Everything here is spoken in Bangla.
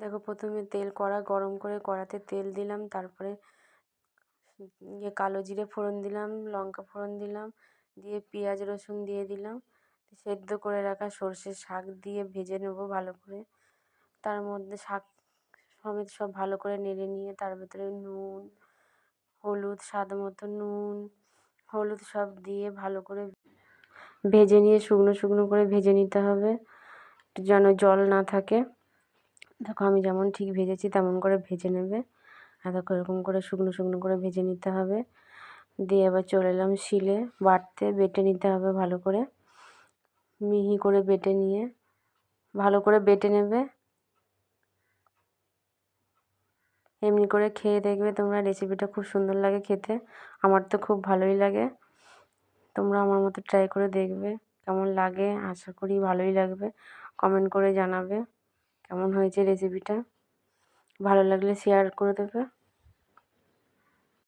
দেখো প্রথমে কড়া গরম করে কড়াতে তেল দিলাম, তারপরে কালো জিরে ফোড়ন দিলাম, লঙ্কা ফোড়ন দিলাম, দিয়ে পেঁয়াজ রসুন দিয়ে দিলাম। সেদ্ধ করে রাখা সর্ষের শাক দিয়ে ভেজে নেব ভালো করে। তার মধ্যে শাক সমেত সব ভালো করে নেড়ে নিয়ে তার ভেতরে নুন, হলুদ, স্বাদ মতো নুন, হলুদ সব দিয়ে ভালো করে ভেজে নিয়ে শুকনো শুকনো করে ভেজে নিতে হবে, যেন জল না থাকে। দেখো আমি যেমন ঠিক ভেজেছি তেমন করে ভেজে নেবে। আর দেখো এরকম করে শুকনো শুকনো করে ভেজে নিতে হবে। দিয়ে এবার চলে এলাম শিলে বাটতে, বেটে নিতে হবে ভালো করে, মিহি করে বেটে নিয়ে ভালো করে বেটে নেবে। এমনি করে খেয়ে দেখবে তোমরা, রেসিপিটা খুব সুন্দর লাগে খেতে। আমার তো খুব ভালোই লাগে। তোমরা আমার মতো ট্রাই করে দেখবে কেমন লাগে। আশা করি ভালোই লাগবে। কমেন্ট করে জানাবে কেমন হয়েছে রেসিপিটা। ভালো লাগলে শেয়ার করে দেবে।